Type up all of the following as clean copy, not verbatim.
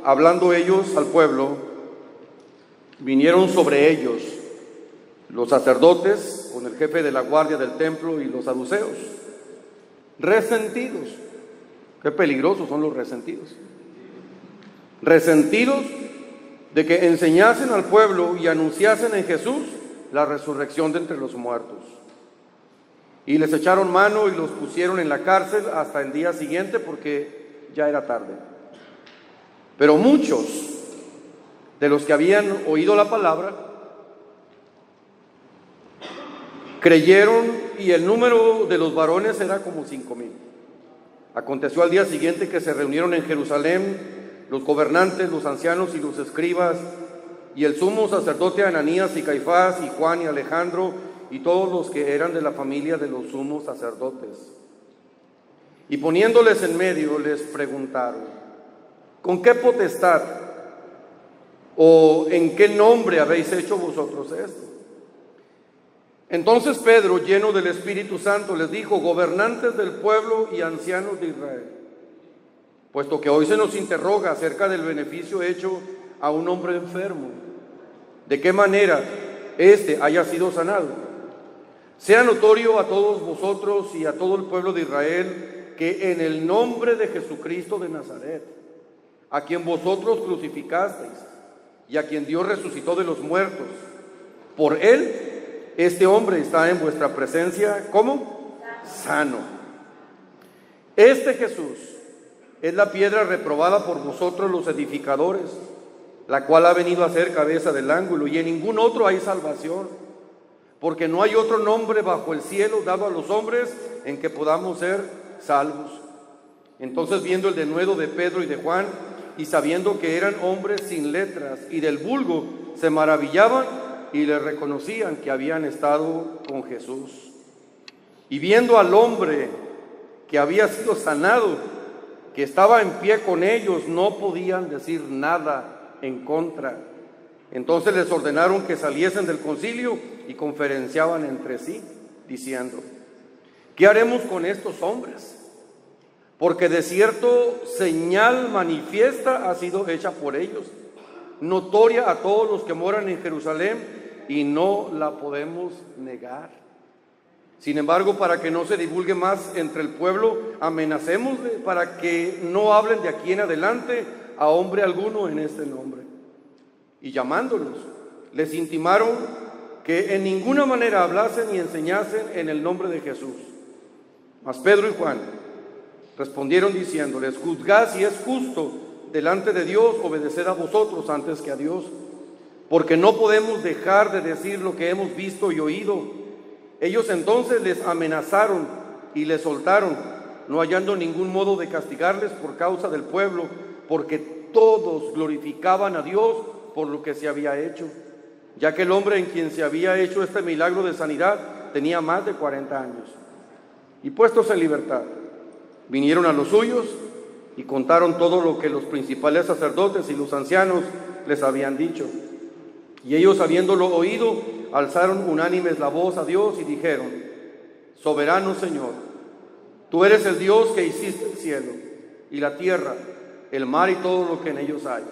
hablando ellos al pueblo, vinieron sobre ellos los sacerdotes con el jefe de la guardia del templo y los saduceos, resentidos. Qué peligrosos son los resentidos. Resentidos de que enseñasen al pueblo y anunciasen en Jesús la resurrección de entre los muertos. Y les echaron mano y los pusieron en la cárcel hasta el día siguiente, porque ya era tarde. Pero muchos de los que habían oído la palabra creyeron, y el número de los varones era como 5,000. Aconteció al día siguiente que se reunieron en Jerusalén los gobernantes, los ancianos y los escribas, y el sumo sacerdote Ananías y Caifás y Juan y Alejandro y todos los que eran de la familia de los sumos sacerdotes. Y poniéndoles en medio les preguntaron: ¿con qué potestad o en qué nombre habéis hecho vosotros esto? Entonces Pedro, lleno del Espíritu Santo, les dijo: gobernantes del pueblo y ancianos de Israel, puesto que hoy se nos interroga acerca del beneficio hecho a un hombre enfermo, de qué manera éste haya sido sanado. Sea notorio a todos vosotros y a todo el pueblo de Israel que en el nombre de Jesucristo de Nazaret, a quien vosotros crucificasteis y a quien Dios resucitó de los muertos, por él este hombre está en vuestra presencia, ¿cómo? Sano. Este Jesús es la piedra reprobada por vosotros los edificadores, la cual ha venido a ser cabeza del ángulo, y en ningún otro hay salvación, porque no hay otro nombre bajo el cielo dado a los hombres en que podamos ser salvos. Entonces, viendo el denuedo de Pedro y de Juan, y sabiendo que eran hombres sin letras y del vulgo, se maravillaban y le reconocían que habían estado con Jesús. Y viendo al hombre que había sido sanado, que estaba en pie con ellos, no podían decir nada en contra. Entonces les ordenaron que saliesen del concilio y conferenciaban entre sí, diciendo: ¿qué haremos con estos hombres? Porque de cierto señal manifiesta ha sido hecha por ellos, notoria a todos los que moran en Jerusalén, y no la podemos negar. Sin embargo, para que no se divulgue más entre el pueblo, amenacémosle para que no hablen de aquí en adelante a hombre alguno en este nombre. Y llamándolos, les intimaron que en ninguna manera hablasen y enseñasen en el nombre de Jesús. Mas Pedro y Juan respondieron diciéndoles: juzgad si es justo delante de Dios obedecer a vosotros antes que a Dios, porque no podemos dejar de decir lo que hemos visto y oído. Ellos entonces les amenazaron y les soltaron, no hallando ningún modo de castigarles por causa del pueblo, porque todos glorificaban a Dios por lo que se había hecho, ya que el hombre en quien se había hecho este milagro de sanidad tenía más de 40 años. Y puestos en libertad, vinieron a los suyos y contaron todo lo que los principales sacerdotes y los ancianos les habían dicho. Y ellos, habiéndolo oído, alzaron unánimes la voz a Dios y dijeron: soberano Señor, tú eres el Dios que hiciste el cielo y la tierra, el mar y todo lo que en ellos hay,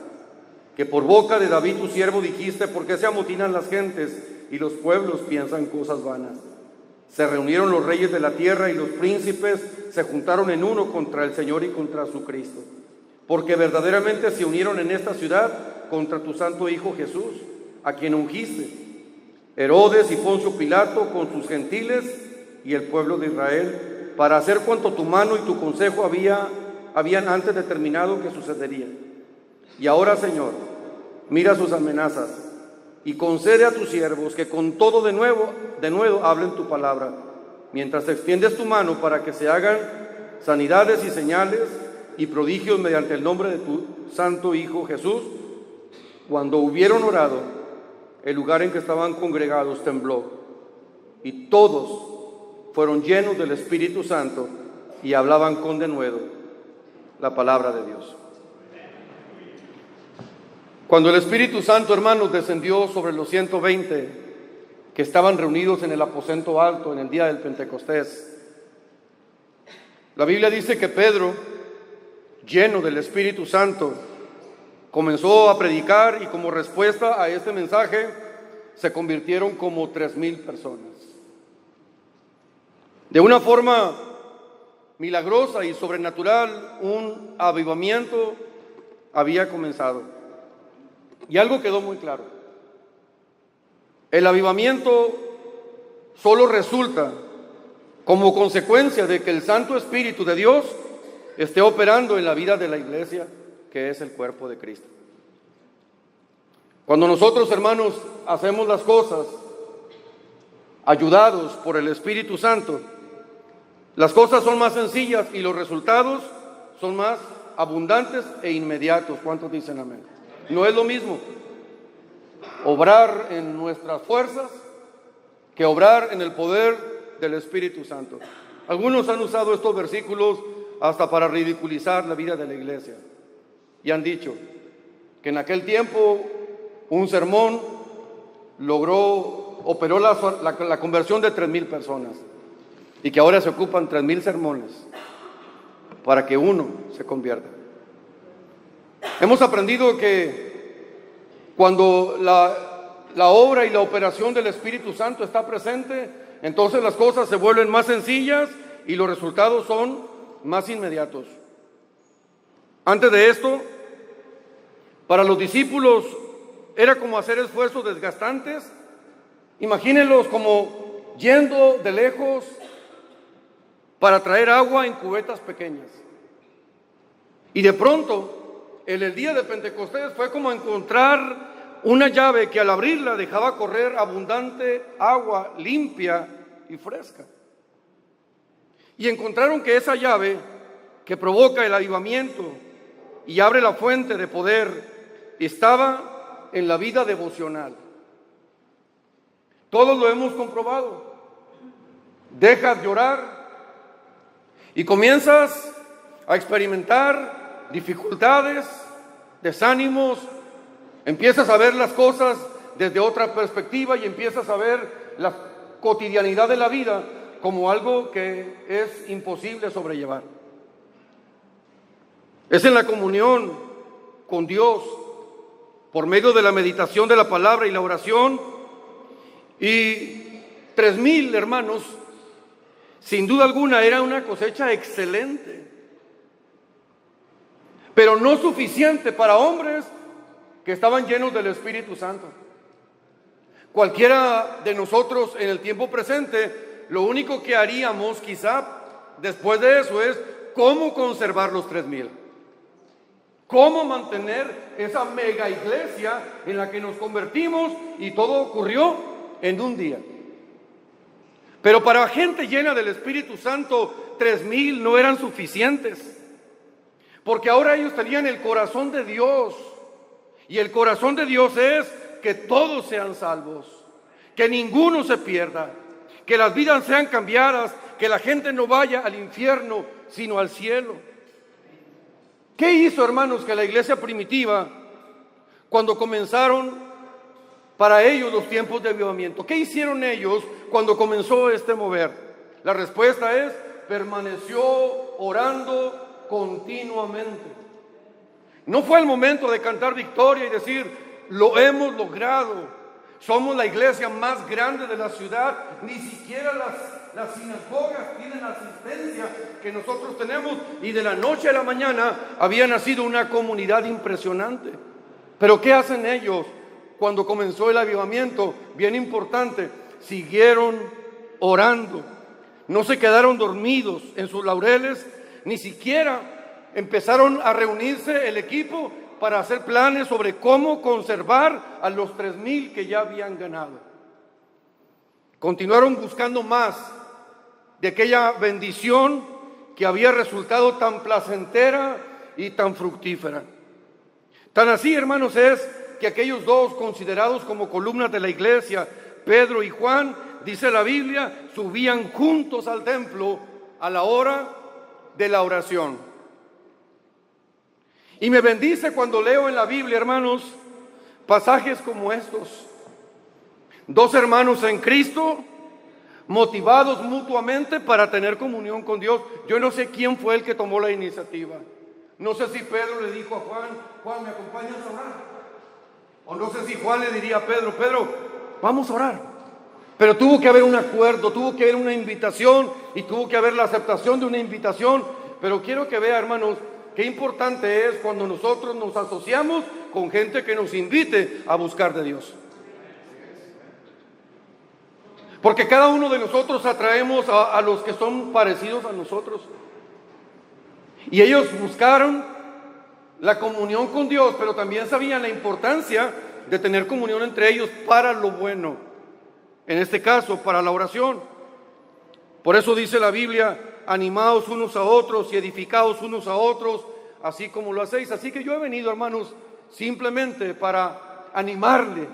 que por boca de David tu siervo dijiste: ¿por qué se amotinan las gentes y los pueblos piensan cosas vanas? Se reunieron los reyes de la tierra y los príncipes se juntaron en uno contra el Señor y contra su Cristo, porque verdaderamente se unieron en esta ciudad contra tu santo Hijo Jesús, a quien ungiste, Herodes y Poncio Pilato con sus gentiles y el pueblo de Israel, para hacer cuanto tu mano y tu consejo habían antes determinado que sucedería. Y ahora, Señor, mira sus amenazas y concede a tus siervos que con todo de nuevo hablen tu palabra, mientras extiendes tu mano para que se hagan sanidades y señales y prodigios mediante el nombre de tu santo Hijo Jesús. Cuando hubieron orado, el lugar en que estaban congregados tembló, y todos fueron llenos del Espíritu Santo y hablaban con denuedo la palabra de Dios. Cuando el Espíritu Santo, hermanos, descendió sobre los 120 que estaban reunidos en el aposento alto en el día del Pentecostés, la Biblia dice que Pedro, lleno del Espíritu Santo, comenzó a predicar y como respuesta a este mensaje se convirtieron como 3,000 personas. De una forma milagrosa y sobrenatural, un avivamiento había comenzado. Y algo quedó muy claro. El avivamiento solo resulta como consecuencia de que el Santo Espíritu de Dios esté operando en la vida de la iglesia, que es el cuerpo de Cristo. Cuando nosotros, hermanos, hacemos las cosas ayudados por el Espíritu Santo, las cosas son más sencillas y los resultados son más abundantes e inmediatos. ¿Cuántos dicen amén? No es lo mismo obrar en nuestras fuerzas que obrar en el poder del Espíritu Santo. Algunos han usado estos versículos hasta para ridiculizar la vida de la iglesia y han dicho que en aquel tiempo un sermón operó la conversión de 3,000 personas y que ahora se ocupan 3,000 sermones para que uno se convierta. Hemos aprendido que cuando la obra y la operación del Espíritu Santo está presente, entonces las cosas se vuelven más sencillas y los resultados son más inmediatos. Antes de esto, para los discípulos era como hacer esfuerzos desgastantes. Imagínenlos como yendo de lejos para traer agua en cubetas pequeñas. Y de pronto, en el día de Pentecostés fue como encontrar una llave que al abrirla dejaba correr abundante agua limpia y fresca. Y encontraron que esa llave que provoca el avivamiento y abre la fuente de poder estaba en la vida devocional. Todos lo hemos comprobado. Dejas de orar y comienzas a experimentar dificultades, desánimos, empiezas a ver las cosas desde otra perspectiva y empiezas a ver la cotidianidad de la vida como algo que es imposible sobrellevar. Es en la comunión con Dios, por medio de la meditación de la palabra y la oración, y 3,000 hermanos, sin duda alguna era una cosecha excelente, pero no suficiente para hombres que estaban llenos del Espíritu Santo. Cualquiera de nosotros en el tiempo presente, lo único que haríamos quizá después de eso es cómo conservar los 3,000. Cómo mantener esa mega iglesia en la que nos convertimos y todo ocurrió en un día. Pero para gente llena del Espíritu Santo, 3,000 no eran suficientes. Porque ahora ellos tenían el corazón de Dios. Y el corazón de Dios es que todos sean salvos, que ninguno se pierda, que las vidas sean cambiadas, que la gente no vaya al infierno, sino al cielo. ¿Qué hizo, hermanos, que la iglesia primitiva, cuando comenzaron para ellos los tiempos de avivamiento? ¿Qué hicieron ellos cuando comenzó este mover? La respuesta es: permaneció orando continuamente. No fue el momento de cantar victoria y decir, lo hemos logrado, somos la iglesia más grande de la ciudad, ni siquiera las sinagogas tienen la asistencia que nosotros tenemos, y de la noche a la mañana había nacido una comunidad impresionante. Pero ¿qué hacen ellos cuando comenzó el avivamiento? Bien importante, siguieron orando, no se quedaron dormidos en sus laureles, ni siquiera empezaron a reunirse el equipo para hacer planes sobre cómo conservar a los 3,000 que ya habían ganado. Continuaron buscando más de aquella bendición que había resultado tan placentera y tan fructífera. Tan así, hermanos, es que aquellos dos considerados como columnas de la iglesia, Pedro y Juan, dice la Biblia, subían juntos al templo a la hora de la oración. Y me bendice cuando leo en la Biblia, hermanos, pasajes como estos. Dos hermanos en Cristo, motivados mutuamente para tener comunión con Dios. Yo no sé quién fue el que tomó la iniciativa. No sé si Pedro le dijo a Juan, Juan, ¿me acompañas a orar? O no sé si Juan le diría a Pedro, Pedro, vamos a orar. Pero tuvo que haber un acuerdo, tuvo que haber una invitación y tuvo que haber la aceptación de una invitación. Pero quiero que vea, hermanos, qué importante es cuando nosotros nos asociamos con gente que nos invite a buscar de Dios. Porque cada uno de nosotros atraemos a los que son parecidos a nosotros. Y ellos buscaron la comunión con Dios, pero también sabían la importancia de tener comunión entre ellos para lo bueno. En este caso, para la oración. Por eso dice la Biblia, animaos unos a otros y edificaos unos a otros, así como lo hacéis. Así que yo he venido, hermanos, simplemente para animarle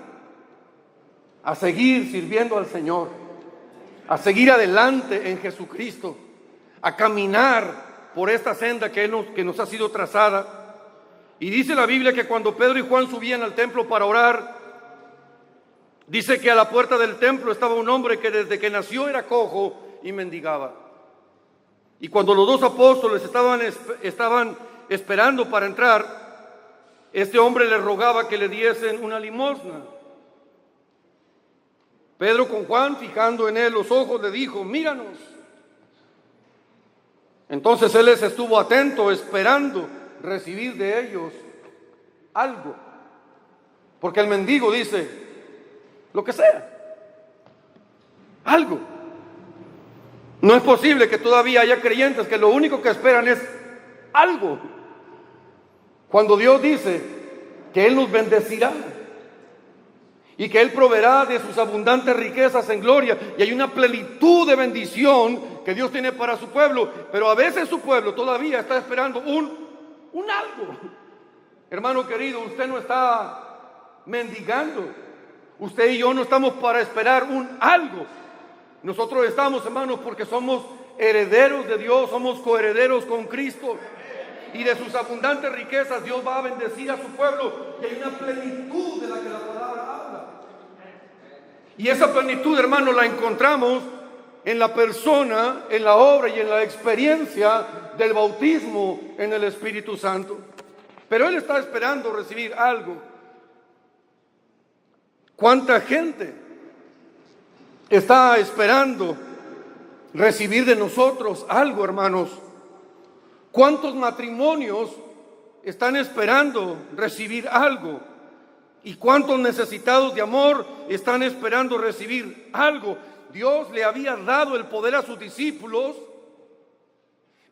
a seguir sirviendo al Señor, a seguir adelante en Jesucristo, a caminar por esta senda que nos ha sido trazada. Y dice la Biblia que cuando Pedro y Juan subían al templo para orar, dice que a la puerta del templo estaba un hombre que desde que nació era cojo y mendigaba. Y cuando los dos apóstoles estaban esperando para entrar, este hombre le rogaba que le diesen una limosna. Pedro, con Juan fijando en él los ojos, le dijo, míranos. Entonces él les estuvo atento, esperando recibir de ellos algo. Porque el mendigo dice, lo que sea, algo. No es posible que todavía haya creyentes que lo único que esperan es algo. Cuando Dios dice que Él nos bendecirá y que Él proveerá de sus abundantes riquezas en gloria, y hay una plenitud de bendición que Dios tiene para su pueblo, pero a veces su pueblo todavía está esperando un algo. Hermano querido, usted no está mendigando, usted y yo no estamos para esperar un algo. Nosotros estamos, hermanos, porque somos herederos de Dios, somos coherederos con Cristo, y de sus abundantes riquezas Dios va a bendecir a su pueblo, y hay una plenitud de la que la palabra habla. Y esa plenitud, hermano, la encontramos en la persona, en la obra y en la experiencia del bautismo en el Espíritu Santo. Pero Él está esperando recibir algo. ¿Cuánta gente está esperando recibir de nosotros algo, hermanos? ¿Cuántos matrimonios están esperando recibir algo? ¿Y cuántos necesitados de amor están esperando recibir algo? Dios le había dado el poder a sus discípulos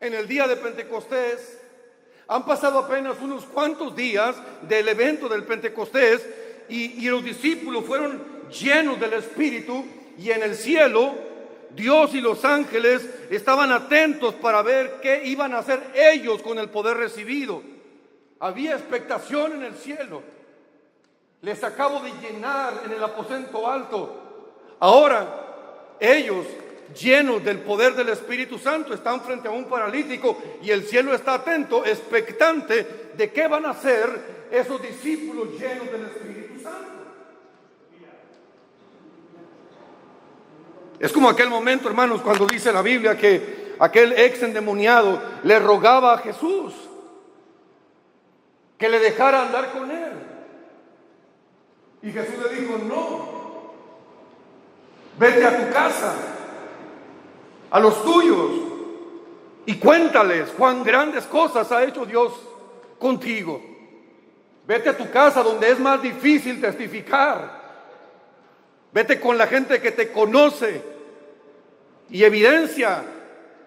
en el día de Pentecostés. Han pasado apenas unos cuantos días del evento del Pentecostés y los discípulos fueron llenos del Espíritu, y en el cielo Dios y los ángeles estaban atentos para ver qué iban a hacer ellos con el poder recibido. Había expectación en el cielo. Les acabo de llenar en el aposento alto. Ahora ellos, llenos del poder del Espíritu Santo, están frente a un paralítico y el cielo está atento, expectante de qué van a hacer esos discípulos llenos del Espíritu Santo. Es como aquel momento, hermanos, cuando dice la Biblia que aquel ex endemoniado le rogaba a Jesús que le dejara andar con él. Y Jesús le dijo, no, vete a tu casa, a los tuyos, y cuéntales cuán grandes cosas ha hecho Dios contigo. Vete a tu casa donde es más difícil testificar. Vete con la gente que te conoce y evidencia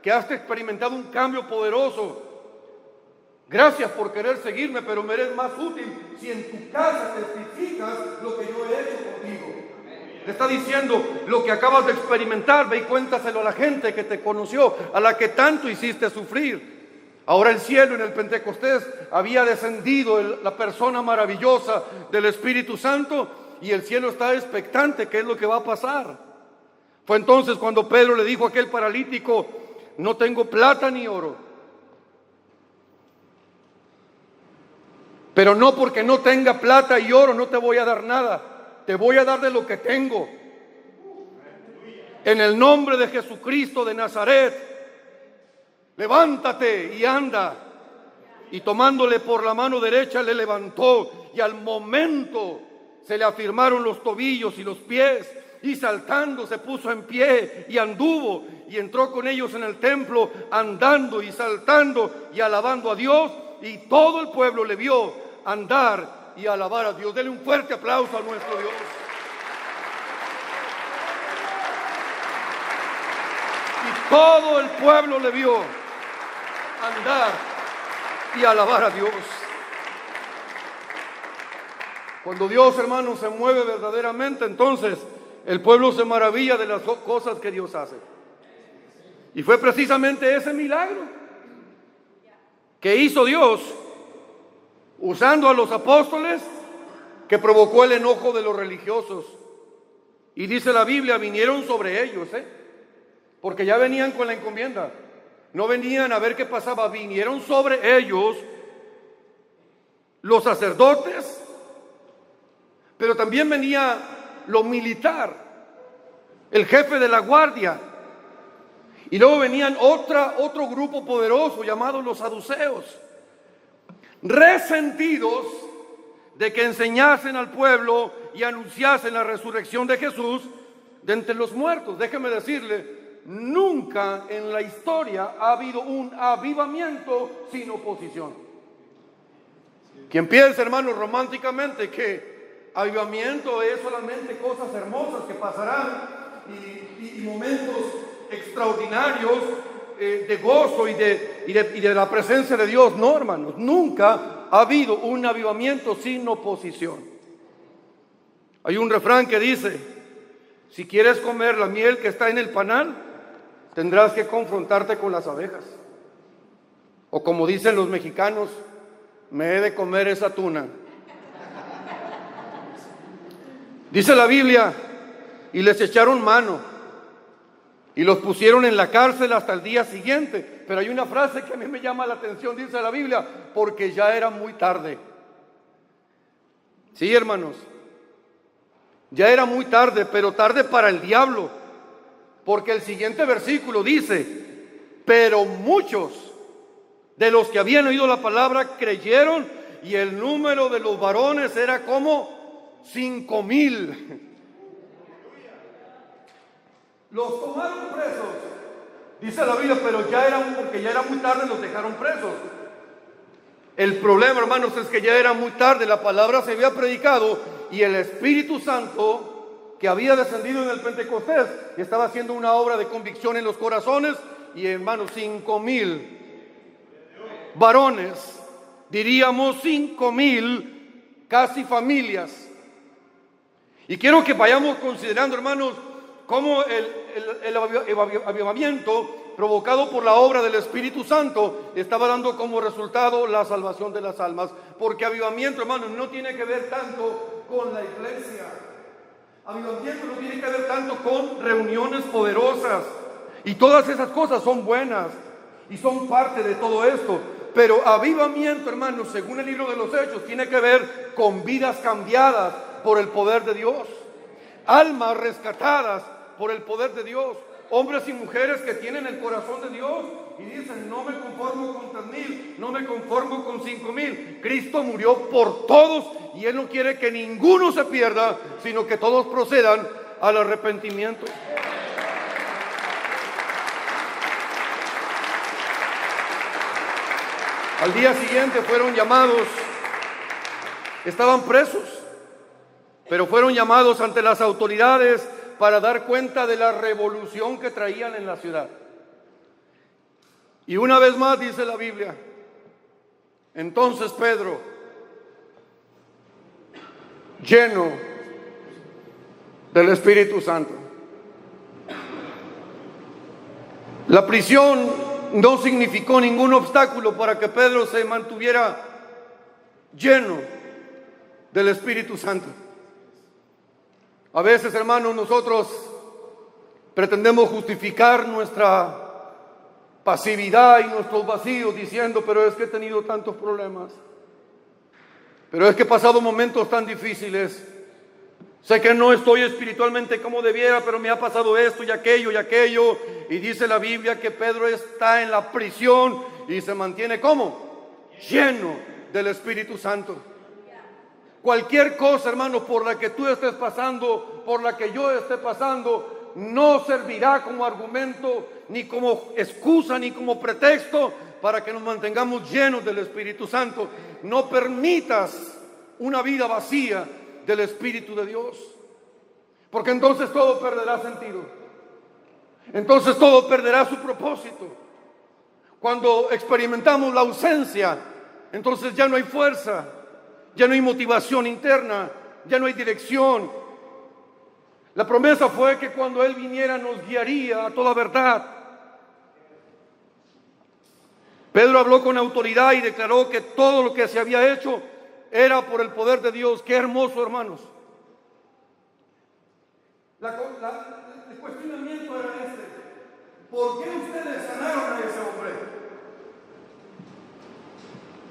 que has experimentado un cambio poderoso. Gracias por querer seguirme, pero me eres más útil si en tu casa testificas lo que yo he hecho contigo. Le está diciendo lo que acabas de experimentar, ve y cuéntaselo a la gente que te conoció, a la que tanto hiciste sufrir. Ahora el cielo en el Pentecostés había descendido la persona maravillosa del Espíritu Santo, y el cielo está expectante qué es lo que va a pasar. Fue entonces cuando Pedro le dijo a aquel paralítico, no tengo plata ni oro, pero no porque no tenga plata y oro no te voy a dar nada, te voy a dar de lo que tengo. En el nombre de Jesucristo de Nazaret, levántate y anda. y tomándole por la mano derecha le levantó, y al momento se le afirmaron los tobillos y los pies, y saltando se puso en pie y anduvo, y entró con ellos en el templo, andando y saltando y alabando a Dios, y todo el pueblo le vio andar y alabar a Dios. Dele un fuerte aplauso a nuestro Dios. Y todo el pueblo le vio andar y alabar a Dios. Cuando Dios, hermanos, se mueve verdaderamente, entonces el pueblo se maravilla de las cosas que Dios hace. Y fue precisamente ese milagro que hizo Dios usando a los apóstoles, que provocó el enojo de los religiosos. Y dice la Biblia, vinieron sobre ellos, porque ya venían con la encomienda. No venían a ver qué pasaba, vinieron sobre ellos los sacerdotes, pero también venía lo militar, el jefe de la guardia, y luego venían otro grupo poderoso llamado los saduceos, resentidos de que enseñasen al pueblo y anunciasen la resurrección de Jesús de entre los muertos. Déjeme decirle, nunca en la historia ha habido un avivamiento sin oposición. Quien piensa, hermanos, románticamente que avivamiento es solamente cosas hermosas que pasarán y momentos extraordinarios de gozo y de la presencia de Dios. No, hermanos, nunca ha habido un avivamiento sin oposición. Hay un refrán que dice: si quieres comer la miel que está en el panal, tendrás que confrontarte con las abejas. O como dicen los mexicanos, me he de comer esa tuna. Dice la Biblia, y les echaron mano y los pusieron en la cárcel hasta el día siguiente. Pero hay una frase que a mí me llama la atención, dice la Biblia, porque ya era muy tarde. Sí, hermanos, ya era muy tarde, pero tarde para el diablo, porque el siguiente versículo dice: pero muchos de los que habían oído la palabra creyeron, y el número de los varones era como 5,000. Los tomaron presos, dice la Biblia, pero porque ya era muy tarde, los dejaron presos. El problema, hermanos, es que ya era muy tarde, la palabra se había predicado y el Espíritu Santo, que había descendido en el Pentecostés, estaba haciendo una obra de convicción en los corazones. Y, hermanos, 5,000 varones, diríamos 5,000 casi familias. Y quiero que vayamos considerando, hermanos, cómo el avivamiento provocado por la obra del Espíritu Santo estaba dando como resultado la salvación de las almas. Porque avivamiento, hermanos, no tiene que ver tanto con la iglesia. Avivamiento no tiene que ver tanto con reuniones poderosas. Y todas esas cosas son buenas y son parte de todo esto. Pero avivamiento, hermanos, según el libro de los Hechos, tiene que ver con vidas cambiadas por el poder de Dios. Almas rescatadas por el poder de Dios. Hombres y mujeres que tienen el corazón de Dios y dicen: no me conformo con 3,000, no me conformo con 5,000. Cristo murió por todos y Él no quiere que ninguno se pierda, sino que todos procedan al arrepentimiento. Al día siguiente fueron llamados, estaban presos, pero fueron llamados ante las autoridades para dar cuenta de la revolución que traían en la ciudad. Y una vez más dice la Biblia, entonces Pedro, lleno del Espíritu Santo. La prisión no significó ningún obstáculo para que Pedro se mantuviera lleno del Espíritu Santo. A veces, hermanos, nosotros pretendemos justificar nuestra pasividad y nuestros vacíos diciendo: pero es que he tenido tantos problemas, pero es que he pasado momentos tan difíciles, sé que no estoy espiritualmente como debiera, pero me ha pasado esto y aquello. Y dice la Biblia que Pedro está en la prisión y se mantiene ¿cómo? lleno del Espíritu Santo. Cualquier cosa, hermano, por la que tú estés pasando, por la que yo esté pasando, no servirá como argumento, ni como excusa, ni como pretexto para que nos mantengamos llenos del Espíritu Santo. No permitas una vida vacía del Espíritu de Dios, porque entonces todo perderá sentido. Entonces todo perderá su propósito. Cuando experimentamos la ausencia, entonces ya no hay fuerza, ya no hay motivación interna, ya no hay dirección. La promesa fue que cuando Él viniera nos guiaría a toda verdad. Pedro habló con autoridad y declaró que todo lo que se había hecho era por el poder de Dios. Qué hermoso, hermanos. El cuestionamiento era este: ¿por qué ustedes sanaron a ese hombre?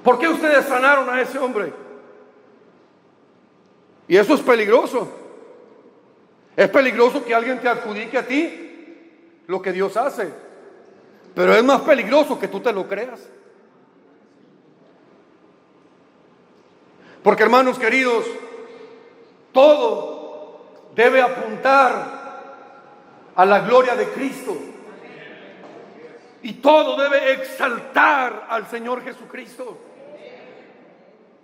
¿Por qué ustedes sanaron a ese hombre? Y eso es peligroso. Es peligroso que alguien te adjudique a ti lo que Dios hace, pero es más peligroso que tú te lo creas. Porque, hermanos queridos, todo debe apuntar a la gloria de Cristo, y todo debe exaltar al Señor Jesucristo.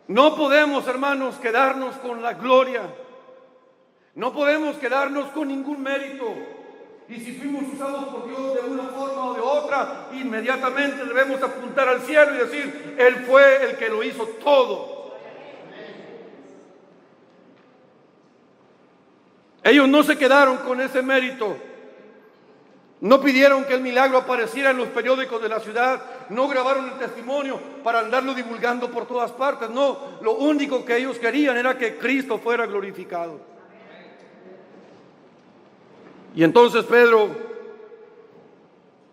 No podemos, hermanos, quedarnos con la gloria. No podemos quedarnos con ningún mérito. Y si fuimos usados por Dios de una forma o de otra, inmediatamente debemos apuntar al cielo y decir: Él fue el que lo hizo todo. Ellos no se quedaron con ese mérito. No pidieron que el milagro apareciera en los periódicos de la ciudad. No grabaron el testimonio para andarlo divulgando por todas partes. No, lo único que ellos querían era que Cristo fuera glorificado. Y entonces Pedro,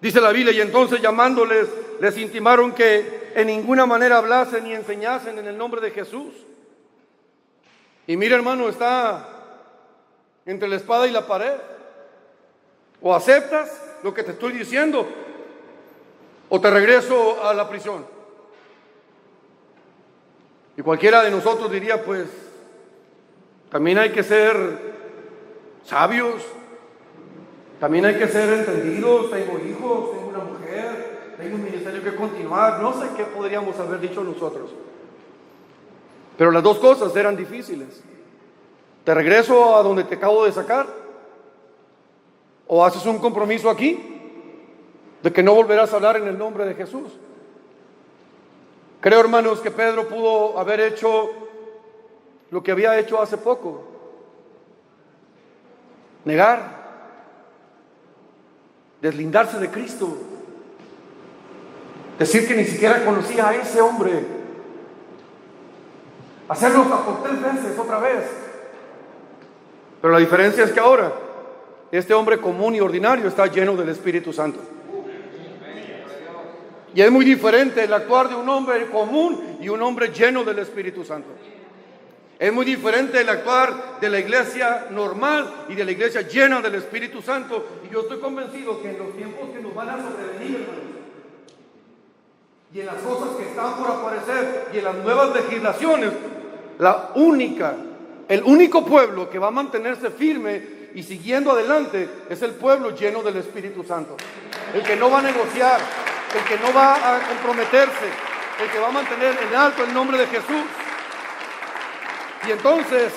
dice la Biblia, y entonces llamándoles, les intimaron que en ninguna manera hablasen ni enseñasen en el nombre de Jesús. Y mira, hermano, está entre la espada y la pared. O aceptas lo que te estoy diciendo, o te regreso a la prisión. Y cualquiera de nosotros diría: pues también hay que ser sabios, también hay que ser entendidos. Tengo hijos, tengo una mujer, tengo un ministerio que continuar. No sé qué podríamos haber dicho nosotros, pero las dos cosas eran difíciles. ¿Te regreso a donde te acabo de sacar? ¿O haces un compromiso aquí de que no volverás a hablar en el nombre de Jesús? Creo, hermanos, que Pedro pudo haber hecho lo que había hecho hace poco: negar, deslindarse de Cristo, decir que ni siquiera conocía a ese hombre, hacerlo por 3 veces otra vez. Pero la diferencia es que ahora este hombre común y ordinario está lleno del Espíritu Santo. Y es muy diferente el actuar de un hombre común y un hombre lleno del Espíritu Santo. Es muy diferente el actuar de la iglesia normal y de la iglesia llena del Espíritu Santo. Y yo estoy convencido que en los tiempos que nos van a sobrevenir, hermanos, y en las cosas que están por aparecer y en las nuevas legislaciones, el único pueblo que va a mantenerse firme y siguiendo adelante es el pueblo lleno del Espíritu Santo. El que no va a negociar, el que no va a comprometerse, el que va a mantener en alto el nombre de Jesús. Y entonces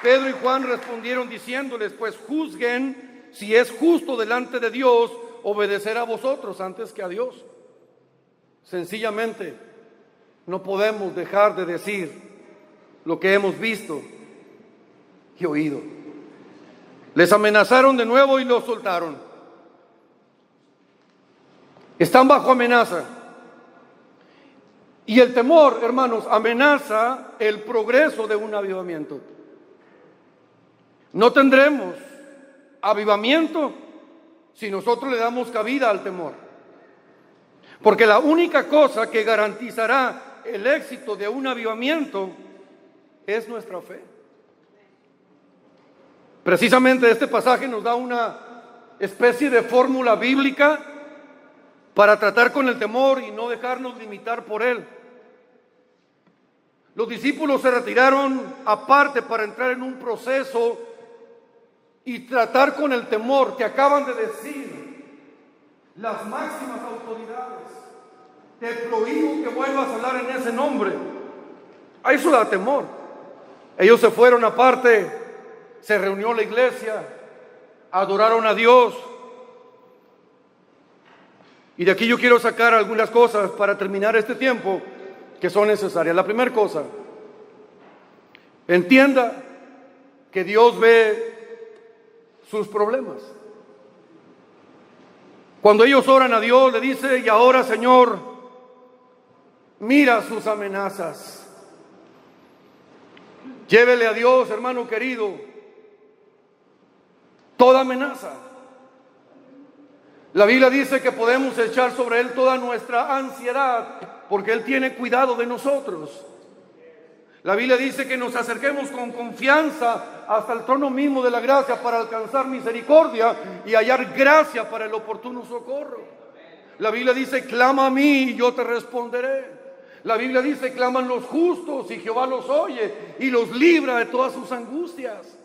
Pedro y Juan respondieron diciéndoles: pues juzguen si es justo delante de Dios obedecer a vosotros antes que a Dios. Sencillamente no podemos dejar de decir lo que hemos visto y oído. Les amenazaron de nuevo y los soltaron. Están bajo amenaza. Y el temor, hermanos, amenaza el progreso de un avivamiento. No tendremos avivamiento si nosotros le damos cabida al temor. Porque la única cosa que garantizará el éxito de un avivamiento es nuestra fe. Precisamente este pasaje nos da una especie de fórmula bíblica para tratar con el temor y no dejarnos limitar por él. Los discípulos se retiraron aparte para entrar en un proceso y tratar con el temor que acaban de decir las máximas autoridades. Te prohíbo que vuelvas a hablar en ese nombre. A eso da temor. Ellos se fueron aparte, se reunió la iglesia, adoraron a Dios. Y de aquí yo quiero sacar algunas cosas para terminar este tiempo que son necesarias. La primera cosa, entienda que Dios ve sus problemas. Cuando ellos oran a Dios, le dice: y ahora, Señor, mira sus amenazas. Llévele a Dios, hermano querido, toda amenaza. La Biblia dice que podemos echar sobre Él toda nuestra ansiedad, porque Él tiene cuidado de nosotros. La Biblia dice que nos acerquemos con confianza hasta el trono mismo de la gracia para alcanzar misericordia y hallar gracia para el oportuno socorro. La Biblia dice: clama a mí y yo te responderé. La Biblia dice: claman los justos y Jehová los oye y los libra de todas sus angustias.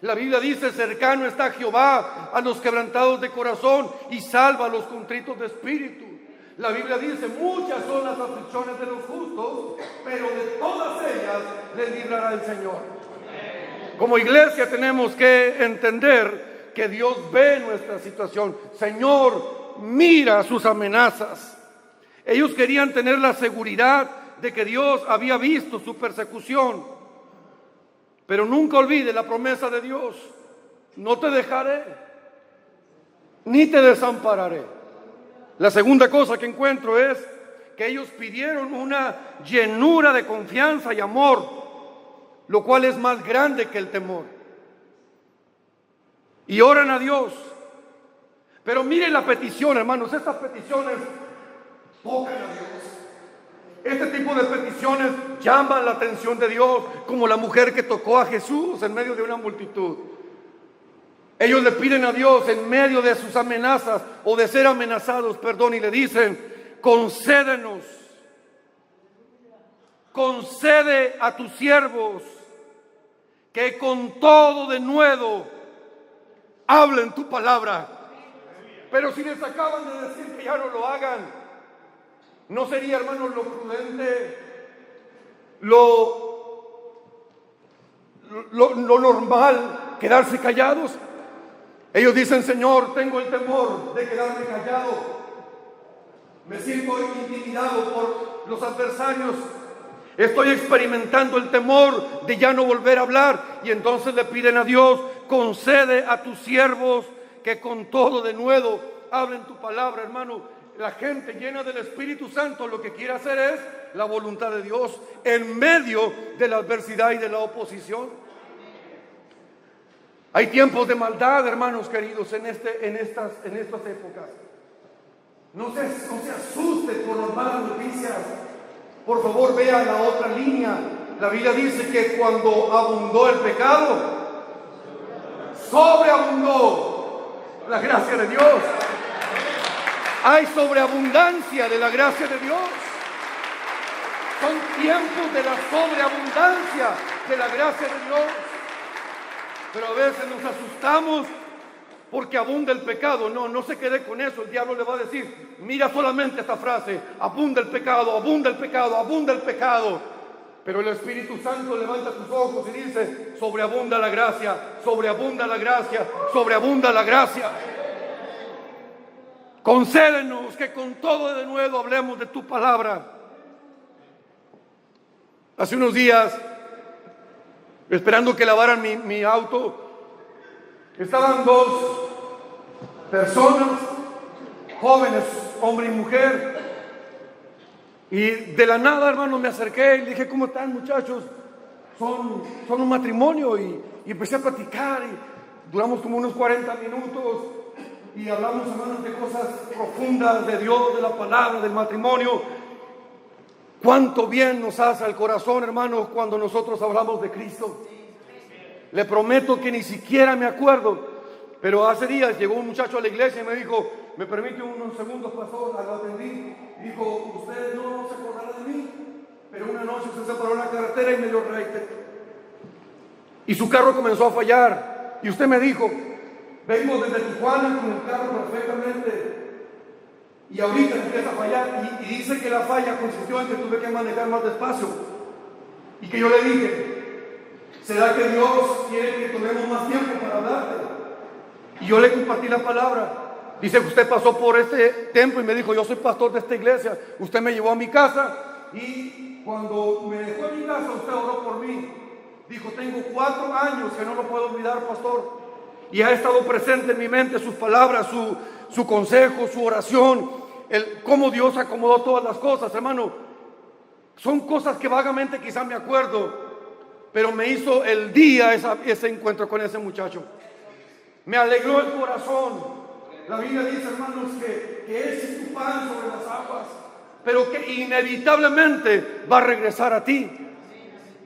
La Biblia dice: cercano está Jehová a los quebrantados de corazón y salva a los contritos de espíritu. La Biblia dice: muchas son las aflicciones de los justos, pero de todas ellas les librará el Señor. Como iglesia tenemos que entender que Dios ve nuestra situación. Señor, mira sus amenazas. Ellos querían tener la seguridad de que Dios había visto su persecución. Pero nunca olvide la promesa de Dios: no te dejaré, ni te desampararé. La segunda cosa que encuentro es que ellos pidieron una llenura de confianza y amor, lo cual es más grande que el temor. Y oran a Dios. Pero miren la petición, hermanos, estas peticiones tocan a Dios. Este tipo de peticiones llaman la atención de Dios, como la mujer que tocó a Jesús en medio de una multitud. Ellos le piden a Dios en medio de sus amenazas o de ser amenazados, y le dicen: concédenos, concede a tus siervos que con todo denuedo hablen tu palabra. Pero si les acaban de decir que ya no lo hagan, ¿no sería, hermanos, lo prudente, lo normal, quedarse callados? Ellos dicen: Señor, tengo el temor de quedarme callado. Me siento intimidado por los adversarios. Estoy experimentando el temor de ya no volver a hablar. Y entonces le piden a Dios: concede a tus siervos que con todo denuedo hablen tu palabra. Hermano, la gente llena del Espíritu Santo lo que quiere hacer es la voluntad de Dios en medio de la adversidad y de la oposición. Hay tiempos de maldad, hermanos queridos, en estas épocas. No se asuste por las malas noticias. Por favor, vea la otra línea. La Biblia dice que cuando abundó el pecado, sobreabundó la gracia de Dios. Hay sobreabundancia de la gracia de Dios. Son tiempos de la sobreabundancia de la gracia de Dios. Pero a veces nos asustamos porque abunda el pecado. No se quede con eso. El diablo le va a decir: mira solamente esta frase: abunda el pecado, abunda el pecado, abunda el pecado. Pero el Espíritu Santo levanta tus ojos y dice: sobreabunda la gracia, sobreabunda la gracia, sobreabunda la gracia. Concédenos que con todo de nuevo hablemos de tu palabra. Hace unos días, esperando que lavaran mi auto, estaban dos personas, jóvenes, hombre y mujer, y de la nada, hermano, me acerqué y le dije: ¿cómo están, muchachos? Son un matrimonio, y empecé a platicar y duramos como unos 40 minutos y hablamos, hermanos, de cosas profundas de Dios, de la palabra, del matrimonio. Cuánto bien nos hace al corazón, hermanos, cuando nosotros hablamos de Cristo. Le prometo que ni siquiera me acuerdo, pero hace días llegó un muchacho a la iglesia y me dijo: ¿me permite unos segundos, pastor? Lo atendí. Dijo: ¿usted no se acordará de mí? Pero una noche se separó en la carretera y me dio raite. Y su carro comenzó a fallar. Y usted me dijo, vengo desde Tijuana con el carro perfectamente. Y ahorita empieza a fallar. Y dice que la falla consistió en que tuve que manejar más despacio. Y que yo le dije, ¿será que Dios quiere que tomemos más tiempo para hablarte? Y yo le compartí la palabra. Dice que usted pasó por este templo y me dijo, yo soy pastor de esta iglesia. Usted me llevó a mi casa y cuando me dejó en mi casa usted oró por mí. Dijo, tengo 4 años que no lo puedo olvidar, pastor. Y ha estado presente en mi mente sus palabras, su consejo, su oración, cómo Dios acomodó todas las cosas, hermano. Son cosas que vagamente quizá me acuerdo, pero me hizo el día ese encuentro con ese muchacho. Me alegró el corazón. La Biblia dice, hermanos, que es tu pan sobre las aguas, pero que inevitablemente va a regresar a ti.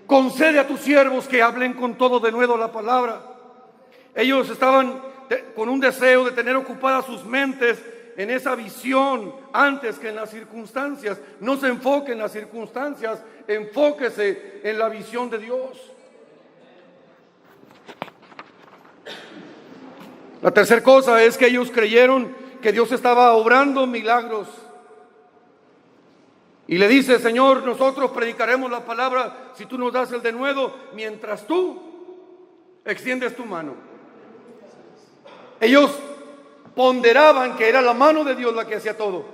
Concede a tus siervos que hablen con todo de nuevo la palabra. Ellos estaban con un deseo de tener ocupadas sus mentes en esa visión antes que en las circunstancias. No se enfoque en las circunstancias, enfóquese en la visión de Dios. La tercera cosa es que ellos creyeron que Dios estaba obrando milagros. Y le dice, Señor, nosotros predicaremos la palabra si tú nos das el denuedo, mientras tú extiendes tu mano. Ellos ponderaban que era la mano de Dios la que hacía todo.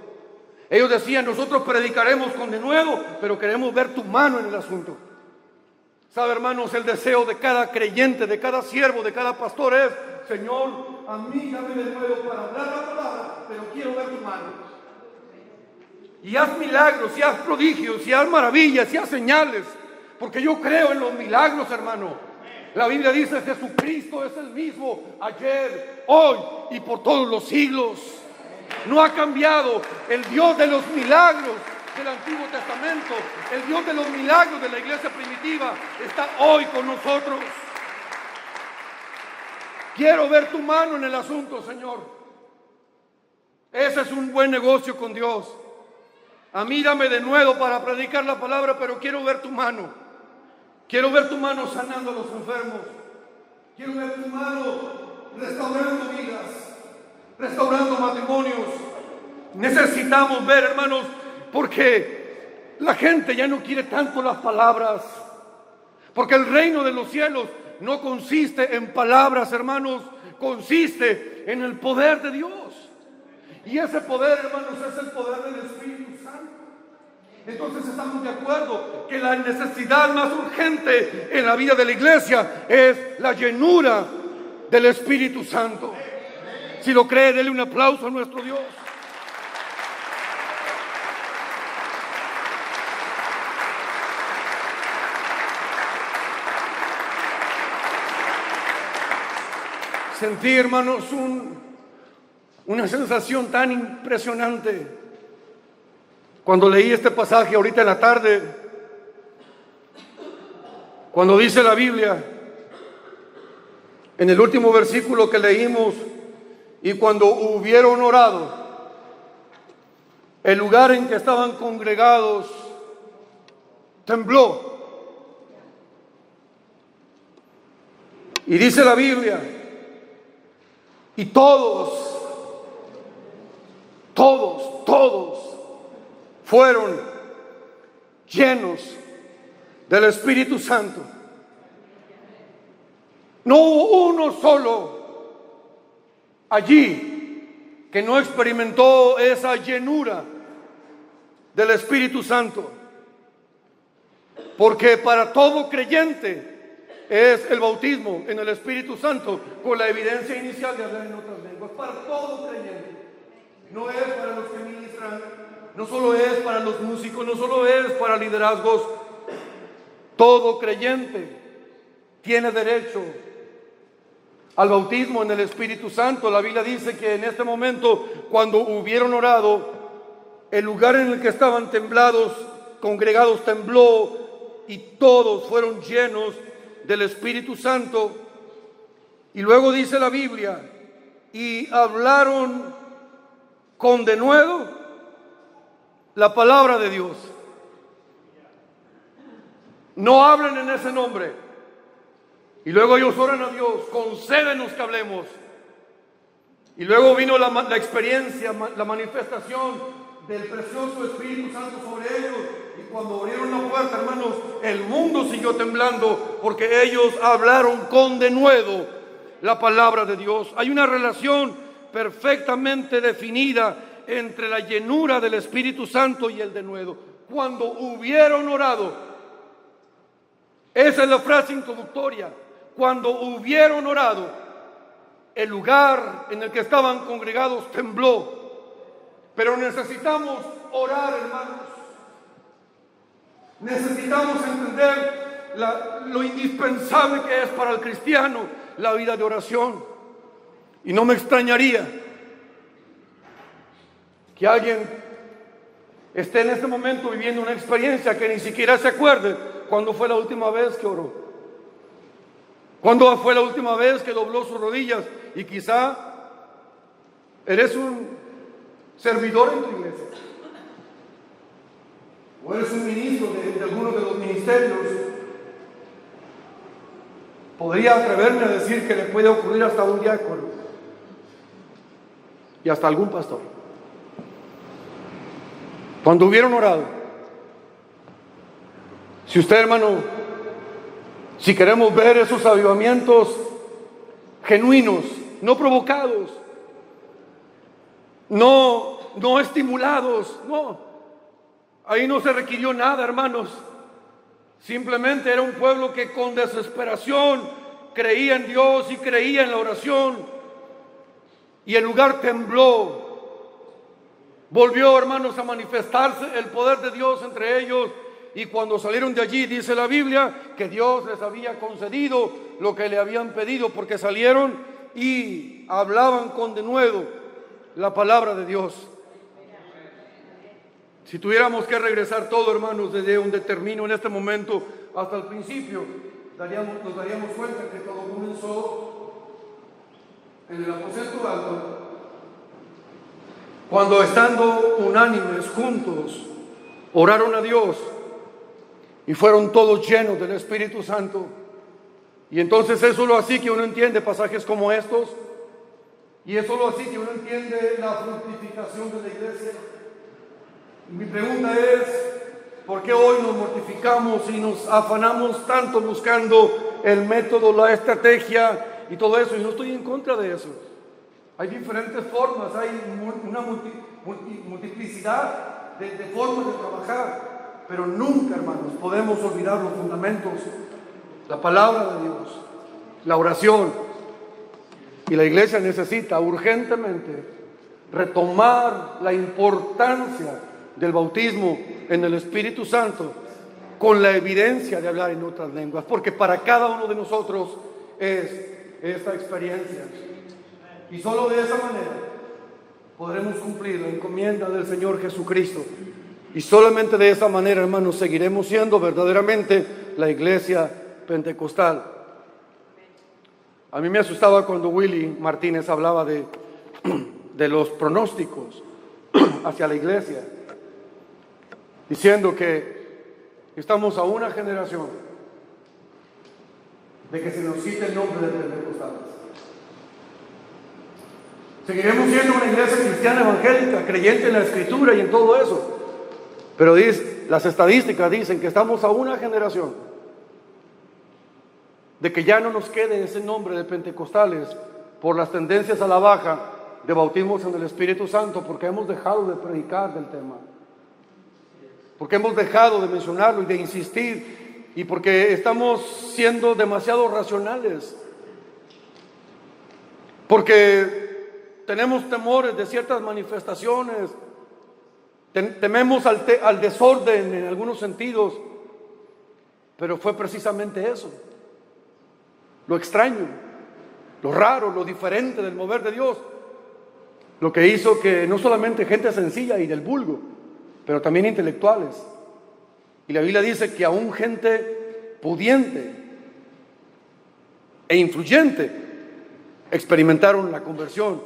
Ellos decían, nosotros predicaremos con denuedo, pero queremos ver tu mano en el asunto. ¿Sabe, hermanos? El deseo de cada creyente, de cada siervo, de cada pastor es, Señor, a mí dame de nuevo para hablar la palabra, pero quiero ver tu mano. Y haz milagros, y haz prodigios, y haz maravillas, y haz señales, porque yo creo en los milagros, hermano. La Biblia dice, Jesucristo es el mismo ayer, hoy y por todos los siglos. No ha cambiado. El Dios de los milagros del Antiguo Testamento, el Dios de los milagros de la iglesia primitiva, está hoy con nosotros. Quiero ver tu mano en el asunto, Señor. Ese es un buen negocio con Dios. A mí dame de nuevo para predicar la palabra, pero quiero ver tu mano. Quiero ver tu mano sanando a los enfermos. Quiero ver tu mano restaurando vidas, restaurando matrimonios. Necesitamos ver, hermanos, porque la gente ya no quiere tanto las palabras. Porque el reino de los cielos no consiste en palabras, hermanos, consiste en el poder de Dios. Y ese poder, hermanos, es el poder del Espíritu Santo. Entonces estamos de acuerdo que la necesidad más urgente en la vida de la iglesia es la llenura del Espíritu Santo. Si lo cree, denle un aplauso a nuestro Dios. Sentí, hermanos, una sensación tan impresionante cuando leí este pasaje ahorita en la tarde, cuando dice la Biblia, en el último versículo que leímos, y cuando hubieron orado, el lugar en que estaban congregados tembló. Y dice la Biblia, y todos fueron llenos del Espíritu Santo. No hubo uno solo allí que no experimentó esa llenura del Espíritu Santo. Porque para todo creyente es el bautismo en el Espíritu Santo con la evidencia inicial de hablar en otras lenguas. Para todo creyente. No es para los que ministran, no solo es para los músicos, no solo es para liderazgos. Todo creyente tiene derecho al bautismo en el Espíritu Santo. La Biblia dice que en este momento, cuando hubieron orado, el lugar en el que estaban congregados tembló, y todos fueron llenos del Espíritu Santo. Y luego dice la Biblia, y hablaron con denuedo la palabra de Dios. no hablen en ese nombre. Y luego ellos oran a Dios, concédenos que hablemos. Y luego vino la experiencia, la manifestación del precioso Espíritu Santo sobre ellos. Y cuando abrieron la puerta, hermanos, el mundo siguió temblando porque ellos hablaron con denuedo la palabra de Dios. Hay una relación perfectamente definida entre la llenura del Espíritu Santo y el denuedo. Cuando hubieron orado, esa es la frase introductoria. Cuando hubieron orado, el lugar en el que estaban congregados tembló. Pero necesitamos orar, hermanos. Necesitamos entender lo indispensable que es para el cristiano la vida de oración. Y no me extrañaría que alguien esté en este momento viviendo una experiencia que ni siquiera se acuerde cuándo fue la última vez que oró. ¿Cuándo fue la última vez que dobló sus rodillas? Y quizá eres un servidor en tu iglesia, o eres un ministro de alguno de los ministerios. Podría atreverme a decir que le puede ocurrir hasta un diácono y hasta algún pastor. Cuando hubieron orado, si usted, hermano, si queremos ver esos avivamientos genuinos, no provocados, no estimulados, no, ahí no se requirió nada, hermanos. Simplemente era un pueblo que con desesperación creía en Dios y creía en la oración, y el lugar tembló. Volvió, hermanos, a manifestarse el poder de Dios entre ellos. Y cuando salieron de allí, dice la Biblia, que Dios les había concedido lo que le habían pedido, porque salieron y hablaban con denuedo la palabra de Dios. Si tuviéramos que regresar todo, hermanos, desde donde termino en este momento hasta el principio, nos daríamos cuenta que todo comenzó en el aposento alto, cuando estando unánimes, juntos, oraron a Dios. Y fueron todos llenos del Espíritu Santo. Y entonces es solo así que uno entiende pasajes como estos. Y es solo así que uno entiende la fructificación de la iglesia. Y mi pregunta es, ¿por qué hoy nos mortificamos y nos afanamos tanto buscando el método, la estrategia y todo eso? Y no estoy en contra de eso. Hay diferentes formas, hay una multiplicidad de formas de trabajar. Pero nunca, hermanos, podemos olvidar los fundamentos, la palabra de Dios, la oración. Y la iglesia necesita urgentemente retomar la importancia del bautismo en el Espíritu Santo con la evidencia de hablar en otras lenguas, porque para cada uno de nosotros es esta experiencia. Y solo de esa manera podremos cumplir la encomienda del Señor Jesucristo. Y solamente de esa manera, hermanos, seguiremos siendo verdaderamente la iglesia pentecostal. A mí me asustaba cuando Willy Martínez hablaba de los pronósticos hacia la iglesia, diciendo que estamos a una generación de que se nos quite el nombre de pentecostales. Seguiremos siendo una iglesia cristiana evangélica, creyente en la Escritura y en todo eso. Pero las estadísticas dicen que estamos a una generación de que ya no nos quede ese nombre de pentecostales por las tendencias a la baja de bautismos en el Espíritu Santo, porque hemos dejado de predicar del tema, porque hemos dejado de mencionarlo y de insistir, y porque estamos siendo demasiado racionales, porque tenemos temores de ciertas manifestaciones. Tememos al desorden en algunos sentidos, pero fue precisamente eso, lo extraño, lo raro, lo diferente del mover de Dios, lo que hizo que no solamente gente sencilla y del vulgo, pero también intelectuales, y la Biblia dice que aún gente pudiente e influyente experimentaron la conversión.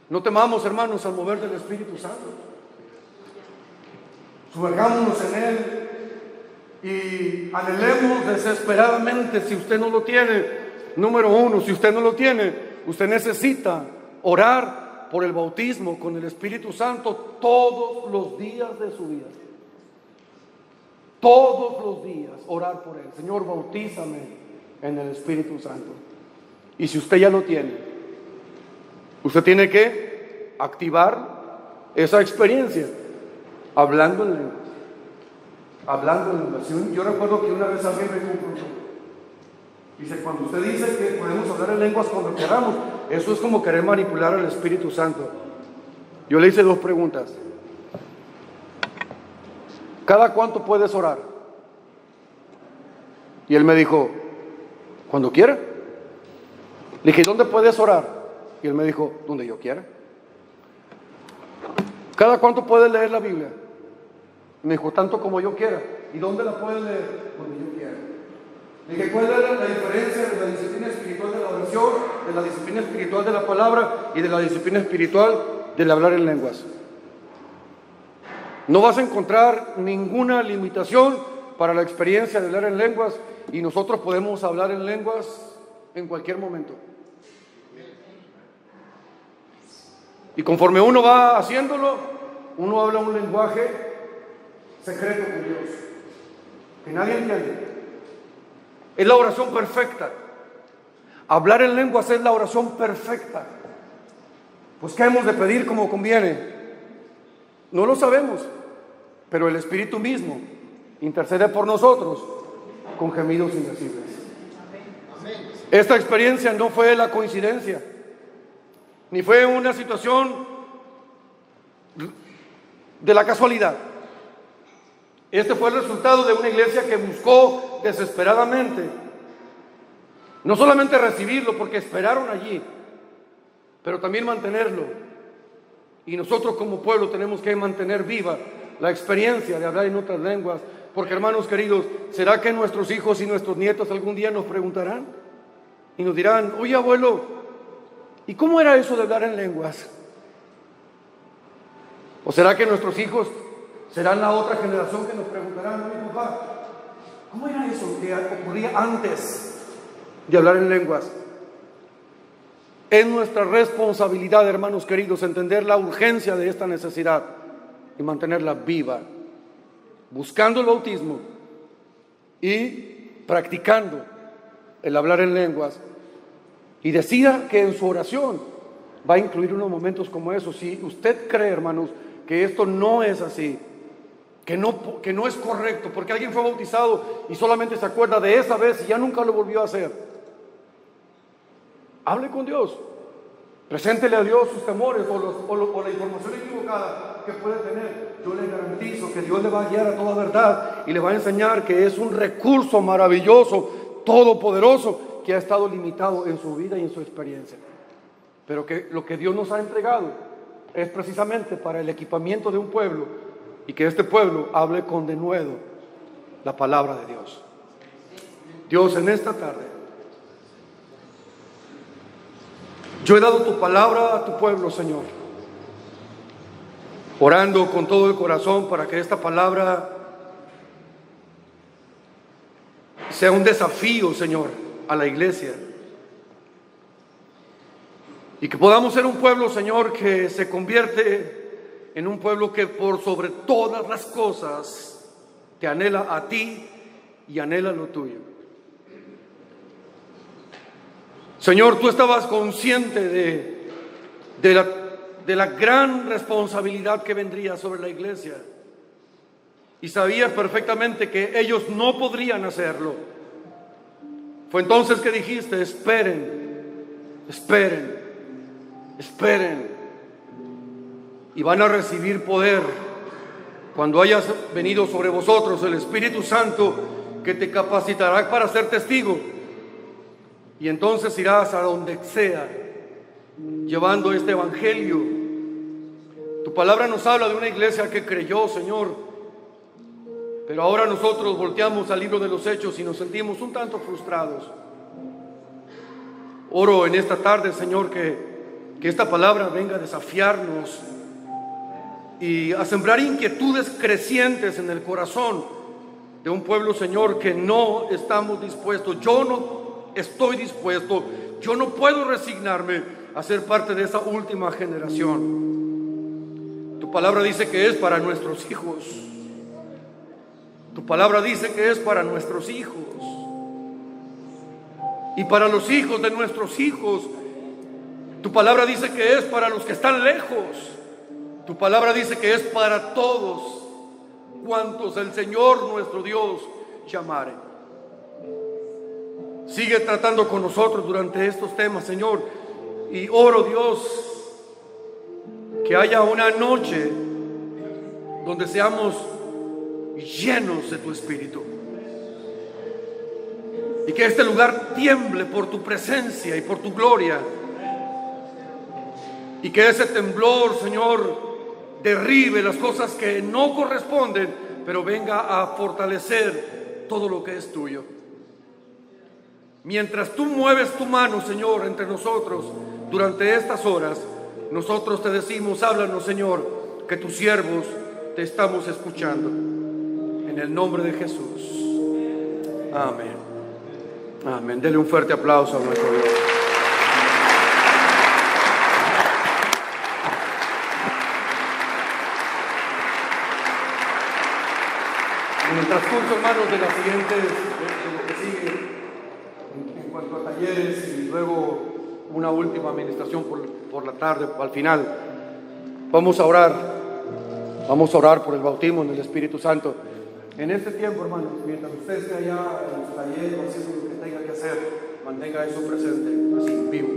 No temamos, hermanos, al mover del Espíritu Santo. Sumergámonos en Él Y anhelemos desesperadamente, si usted no lo tiene, número uno, si usted no lo tiene, usted necesita orar por el bautismo con el Espíritu Santo todos los días de su vida. Todos los días orar por él. Señor, bautízame en el Espíritu Santo. Y si usted ya lo tiene, usted tiene que activar esa experiencia hablando en lenguas. Hablando en lenguas. Yo recuerdo que una vez alguien me confrontó. Dice, cuando usted dice que podemos hablar en lenguas cuando queramos, eso es como querer manipular al Espíritu Santo. Yo le hice dos preguntas. ¿Cada cuánto puedes orar? Y él me dijo, cuando quiera. Le dije, ¿dónde puedes orar? Y él me dijo, donde yo quiera. ¿Cada cuánto puedes leer la Biblia? Me dijo, tanto como yo quiera. ¿Y dónde la puedes leer? Donde yo quiera. Le dije, ¿cuál es la diferencia de la disciplina espiritual de la oración, de la disciplina espiritual de la palabra y de la disciplina espiritual del hablar en lenguas? No vas a encontrar ninguna limitación para la experiencia de hablar en lenguas, y nosotros podemos hablar en lenguas en cualquier momento. Y conforme uno va haciéndolo, uno habla un lenguaje secreto con Dios, que nadie entiende. Es la oración perfecta. Hablar en lenguas es la oración perfecta. Pues ¿qué hemos de pedir como conviene? No lo sabemos, pero el Espíritu mismo intercede por nosotros con gemidos indecibles. Esta experiencia no fue la coincidencia, ni fue una situación de la casualidad. Este fue el resultado de una iglesia que buscó desesperadamente no solamente recibirlo, porque esperaron allí, pero también mantenerlo. Y nosotros como pueblo tenemos que mantener viva la experiencia de hablar en otras lenguas, porque, hermanos queridos, ¿será que nuestros hijos y nuestros nietos algún día nos preguntarán y nos dirán, oye abuelo, ¿y cómo era eso de hablar en lenguas? ¿O será que nuestros hijos serán la otra generación que nos preguntarán, oye papá, ¿cómo era eso que ocurría antes de hablar en lenguas? Es nuestra responsabilidad, hermanos queridos, entender la urgencia de esta necesidad y mantenerla viva, buscando el bautismo y practicando el hablar en lenguas. Y decida que en su oración va a incluir unos momentos como esos. Si usted cree, hermanos, que esto no es así, que no es correcto, porque alguien fue bautizado y solamente se acuerda de esa vez y ya nunca lo volvió a hacer, hable con Dios, preséntele a Dios sus temores o la información equivocada que puede tener. Yo le garantizo que Dios le va a guiar a toda verdad y le va a enseñar que es un recurso maravilloso, todopoderoso, que ha estado limitado en su vida y en su experiencia, pero que lo que Dios nos ha entregado es precisamente para el equipamiento de un pueblo, y que este pueblo hable con denuedo la palabra de Dios. Dios, en esta tarde yo he dado tu palabra a tu pueblo, Señor, orando con todo el corazón para que esta palabra sea un desafío, Señor, a la iglesia, y que podamos ser un pueblo, Señor, que se convierte en un pueblo que por sobre todas las cosas te anhela a ti y anhela lo tuyo. Señor, tú estabas consciente de la gran responsabilidad que vendría sobre la iglesia, y sabías perfectamente que ellos no podrían hacerlo. Fue entonces que dijiste, esperen, esperen, esperen, y van a recibir poder cuando hayas venido sobre vosotros el Espíritu Santo, que te capacitará para ser testigo. Y entonces irás a donde sea llevando este evangelio. Tu palabra nos habla de una iglesia que creyó, Señor, pero ahora nosotros volteamos al libro de los Hechos y nos sentimos un tanto frustrados. Oro en esta tarde, Señor, que esta palabra venga a desafiarnos y a sembrar inquietudes crecientes en el corazón de un pueblo, Señor, que no estamos dispuestos. Yo no estoy dispuesto, yo no puedo resignarme a ser parte de esa última generación. Tu palabra dice que es para nuestros hijos. Tu palabra dice que es para nuestros hijos y para los hijos de nuestros hijos. Tu palabra dice que es para los que están lejos. Tu palabra dice que es para todos cuantos el Señor nuestro Dios llamare. Sigue tratando con nosotros durante estos temas, Señor, y oro, Dios, que haya una noche donde seamos llenos de tu Espíritu y que este lugar tiemble por tu presencia y por tu gloria, y que ese temblor, Señor, derribe las cosas que no corresponden, pero venga a fortalecer todo lo que es tuyo. Mientras tú mueves tu mano, Señor, entre nosotros durante estas horas, nosotros te decimos: háblanos, Señor, que tus siervos te estamos escuchando. En el nombre de Jesús. Amén. Amén. Dele un fuerte aplauso a nuestro Dios. En el transcurso, hermanos, de las siguientes, de lo que sigue, en cuanto a talleres y luego una última administración por la tarde, al final, vamos a orar por el bautismo en el Espíritu Santo. En este tiempo, hermanos, mientras usted esté allá en su taller o haciendo lo que tenga que hacer, mantenga eso presente, así, vivo.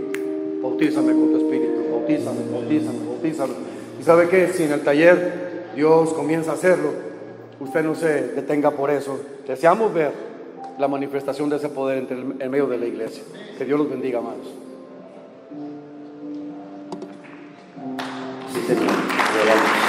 Bautízame con tu Espíritu, bautízame. Y ¿sabe qué? Si en el taller Dios comienza a hacerlo, usted no se detenga por eso. Deseamos ver la manifestación de ese poder en medio de la iglesia. Que Dios los bendiga, amados. Sí, Señor.